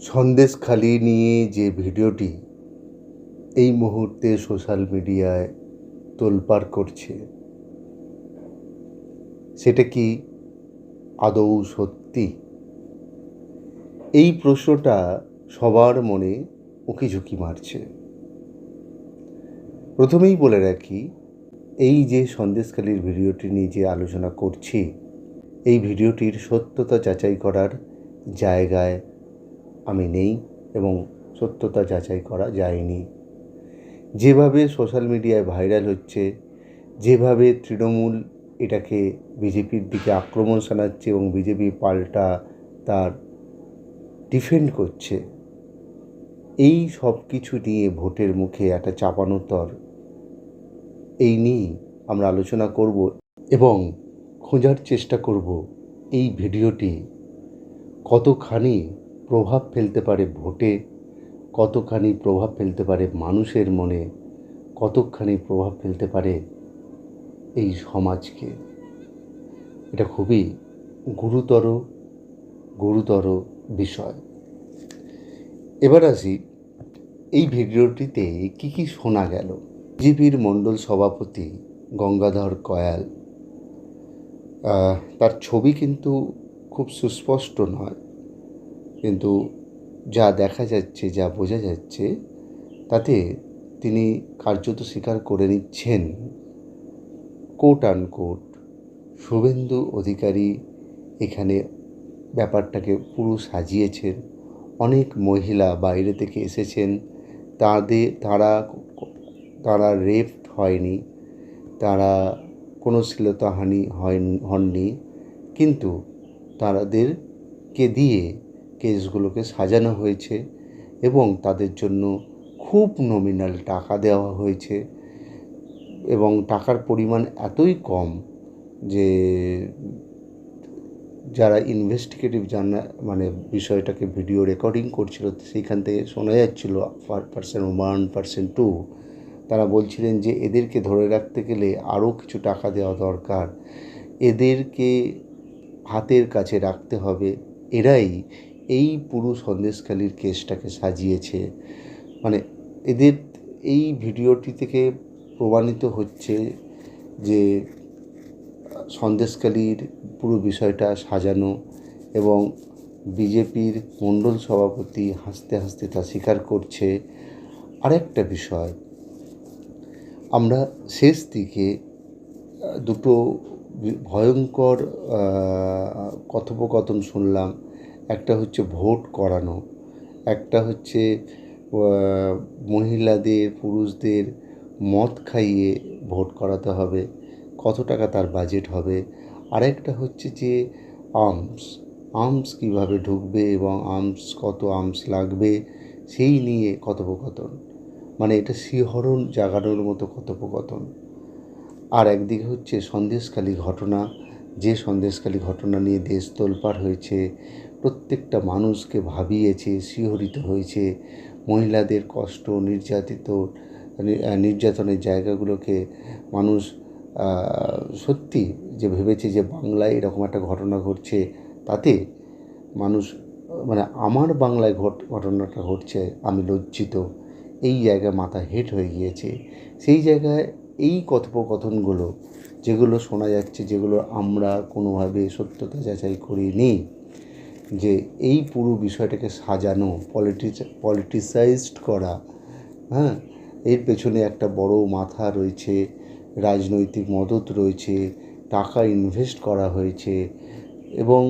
সন্দেশখালি নিয়ে যে ভিডিওটি এই মুহূর্তে সোশ্যাল মিডিয়ায় তোলপাড় করছে, সেটা কি আদৌ সত্যি? এই প্রশ্নটা সবার মনে উকিঝুঁকি মারছে। প্রথমেই বলে রাখি, এই যে সন্দেশখালির ভিডিওটি নিয়ে যে আলোচনা করছি, এই ভিডিওটির সত্যতা যাচাই করার জায়গায় আমি নেই এবং সত্যতা যাচাই করা যায়নি। যেভাবে সোশ্যাল মিডিয়ায় ভাইরাল হচ্ছে, যেভাবে তৃণমূল এটাকে বিজেপির দিকে আক্রমণ শানাচ্ছে এবং বিজেপি পাল্টা তার ডিফেন্ড করছে, এই সব কিছু নিয়ে ভোটের মুখে একটা চাপানোতর, এই নিয়েই আমরা আলোচনা করব এবং খোঁজার চেষ্টা করব এই ভিডিওটি কতখানি প্রভাব ফেলতে পারে ভোটে, কতখানি প্রভাব ফেলতে পারে মানুষের মনে, কতখানি প্রভাব ফেলতে পারে এই সমাজকে। এটা খুবই গুরুতর বিষয়। এবার আসি, এই ভিডিওটিতে কি শোনা গেল। বিজেপির মণ্ডল সভাপতি গঙ্গাধর কয়াল, তার ছবি কিন্তু খুব সুস্পষ্ট নয়, কিন্তু যা দেখা যাচ্ছে, যা বোঝা যাচ্ছে, তাতে তিনি কার্যত স্বীকার করে নিচ্ছেন কোট আনকোট শুভেন্দু অধিকারী এখানে ব্যাপারটাকে পুরো সাজিয়েছেন। অনেক মহিলা বাইরে থেকে এসেছেন, তারা রেপড হয়নি, তারা কোনো শ্লীলতাহানি হননি, কিন্তু তাদেরকে দিয়ে কেসগুলোকে সাজানো হয়েছে এবং তাদের জন্য খুব নমিনাল টাকা দেওয়া হয়েছে এবং টাকার পরিমাণ এতই কম যে যারা ইনভেস্টিগেটিভ বিষয়টাকে ভিডিও রেকর্ডিং করছিল, সেইখান থেকে শোনা যাচ্ছিল পার্সন 1, পার্সন 2, তারা বলছিলেন যে এদেরকে ধরে রাখতে গেলে আরও কিছু টাকা দেওয়া দরকার, এদেরকে হাতের কাছে রাখতে হবে, এরাই এই পুরো সন্দেশখালির কেসটাকে সাজিয়েছে। এদের এই ভিডিওটি থেকে প্রমাণিত হচ্ছে যে সন্দেশখালির পুরো বিষয়টা সাজানো এবং বিজেপির মণ্ডল সভাপতি হাসতে হাসতে তা স্বীকার করছে। আরেকটা বিষয়, আমরা শেষ দিকে দুটো ভয়ঙ্কর কথোপকথন শুনলাম। একটা হচ্ছে ভোট করানো, একটা হচ্ছে মহিলাদের পুরুষদের মদ খাইয়ে ভোট করাতে হবে, কত টাকা তার বাজেট হবে। আরেকটা হচ্ছে যে আর্মস কীভাবে ঢুকবে এবং কত আর্মস লাগবে, সেই নিয়ে কথোপকথন। এটা শিহরণ জাগানোর মতো কথোপকথন। আর একদিকে হচ্ছে সন্দেশখালি ঘটনা, যে সন্দেশখালি ঘটনা নিয়ে দেশ তোলপাড় হয়েছে, প্রত্যেকটা মানুষকে ভাবিয়েছে, শিহরিত হয়েছে। মহিলাদের কষ্ট, নির্যাতনের জায়গাগুলোকে মানুষ সত্যি যে ভেবেছে যে বাংলায় এরকম একটা ঘটনা ঘটছে, তাতে মানুষ আমার বাংলায় ঘটনাটা ঘটছে, আমি লজ্জিত, এই জায়গায় মাথা হেট হয়ে গিয়েছে। সেই জায়গায় এই কথোপকথনগুলো যেগুলো শোনা যাচ্ছে, যেগুলো আমরা কোনোভাবে সত্যতা যাচাই করিনি, যে এই পুরো বিষয়টাকে সাজানো, পলিটিসাইজড করা, এর পেছনে একটা বড় মাথা রয়েছে, রাজনৈতিক মদত রয়েছে, টাকা ইনভেস্ট করা হয়েছে এবং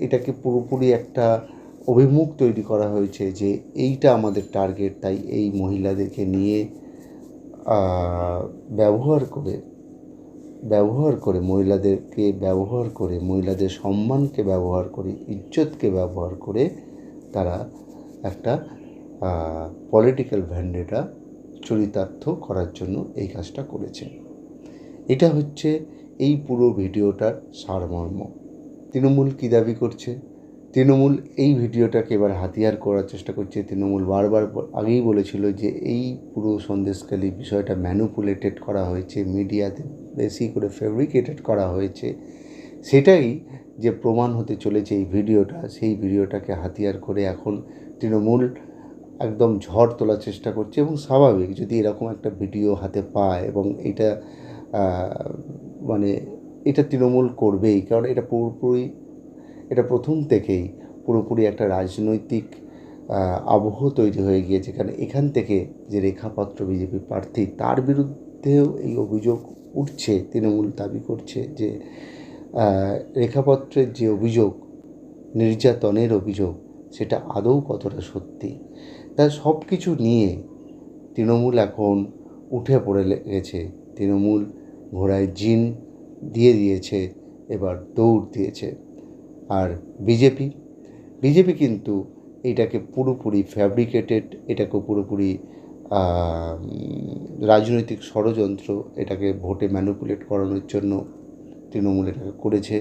এটাকে পুরোপুরি একটা অভিমুখ তৈরি করা হয়েছে যে এইটা আমাদের টার্গেট। তাই এই মহিলাদেরকে নিয়ে ব্যবহার করে মহিলাদের সম্মানকে ব্যবহার করে, ইজ্জতকে ব্যবহার করে তারা একটা পলিটিক্যাল ভ্যান্ডেটা চরিতার্থ করার জন্য এই কাজটা করেছে। এটা হচ্ছে এই পুরো ভিডিওটার সারমর্ম। তৃণমূল কী দাবি করছে? তৃণমূল এই ভিডিওটাকে এবার হাতিয়ার করার চেষ্টা করছে। তৃণমূল বারবার আগেই বলেছিল যে এই পুরো সন্দেশখালি বিষয়টা ম্যানিপুলেটেড করা হয়েছে, মিডিয়াতে বেশি করে ফেব্রিকেটেড করা হয়েছে। সেটাই যে প্রমাণ হতে চলেছে এই ভিডিওটা, সেই ভিডিওটাকে হাতিয়ার করে এখন তৃণমূল একদম ঝড় তোলার চেষ্টা করছে। এবং স্বাভাবিক, যদি এরকম একটা ভিডিও হাতে পায় এবং এটা মানে এটা তৃণমূল করবেই, কারণ এটা পুরোপুরি, এটা প্রথম থেকেই পুরোপুরি একটা রাজনৈতিক আবহ তৈরি হয়ে গিয়েছে। কারণ এখান থেকে যে রেখাপাত্র বিজেপি প্রার্থী, তার বিরুদ্ধেও এই অভিযোগ উঠছে। তৃণমূল দাবি করছে যে রেখাপাত্রের যে অভিযোগ, নির্যাতনের অভিযোগ, সেটা আদৌ কতটা সত্যি। তাই সব কিছু নিয়ে তৃণমূল এখন উঠে পড়ে লেগেছে। তৃণমূল ঘোড়ায় জিন দিয়ে দিয়েছে, এবার দৌড় দিয়েছে। আর বিজেপি কিন্তু এটাকে পুরোপুরি ফ্যাব্রিকেটেড, এটাকে পুরোপুরি রাজনৈতিক ষড়যন্ত্র, এটাকে ভোটে ম্যানিপুলেট করানোর জন্য তৃণমূল এটাকে করেছে।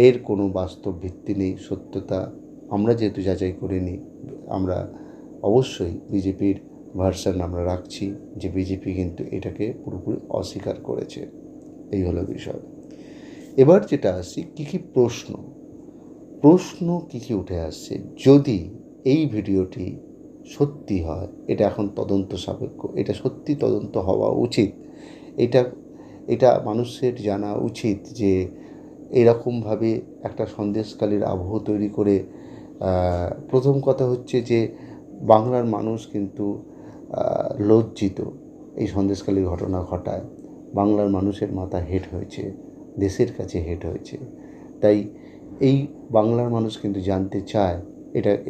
এর কোনো বাস্তব ভিত্তি নেই, সত্যতা আমরা যেহেতু যাচাই করিনি, আমরা অবশ্যই বিজেপির ভার্সন আমরা রাখছি যে বিজেপি কিন্তু এটাকে পুরোপুরি অস্বীকার করেছে। এই হলো বিষয়। এবার যেটা আসছি, কী কী প্রশ্ন কী কী উঠে আসছে যদি এই ভিডিওটি সত্যি হয়। এটা এখন তদন্ত সাপেক্ষ, এটা সত্যি তদন্ত হওয়া উচিত। এটা মানুষের জানা উচিত যে এরকমভাবে একটা সন্দেশখালির আবহ তৈরি করে, প্রথম কথা হচ্ছে যে বাংলার মানুষ কিন্তু লজ্জিত এই সন্দেশখালির ঘটনা ঘটায়। বাংলার মানুষের মাথা হেট হয়েছে, দেশের কাছে হেট হয়েছে। তাই এই বাংলার মানুষ কিন্তু জানতে চায়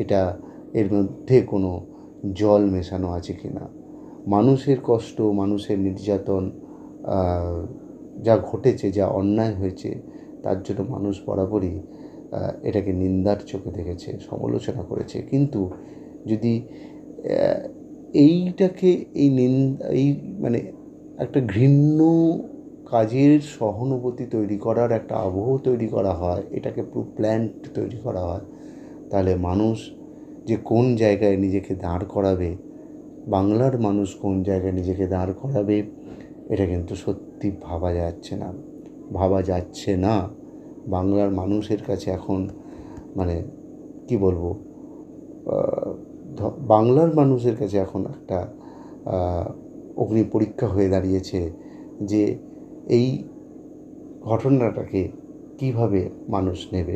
এটা এর মধ্যে কোনো জল মেশানো আছে কি না। মানুষের কষ্ট, মানুষের নির্যাতন, যা ঘটেছে, যা অন্যায় হয়েছে, তার জন্য মানুষ বরাবরই এটাকে নিন্দার চোখে দেখেছে, সমালোচনা করেছে। কিন্তু যদি এইটাকে এই মানে একটা ঘৃণ্য কাজের সহানুভূতি তৈরি করার একটা আবহ তৈরি করা হয়, এটাকে পুরো প্ল্যান্ট তৈরি করা হয়, তাহলে মানুষ যে কোন জায়গায় নিজেকে দাঁড় করাবে, বাংলার মানুষ কোন জায়গায় নিজেকে দাঁড় করাবে, এটা কিন্তু সত্যি ভাবা যাচ্ছে না। বাংলার মানুষের কাছে এখন মানে কি বলবো, বাংলার মানুষের কাছে এখন একটা অগ্নি পরীক্ষা হয়ে দাঁড়িয়েছে যে এই ঘটনাটাকে কিভাবে মানুষ নেবে।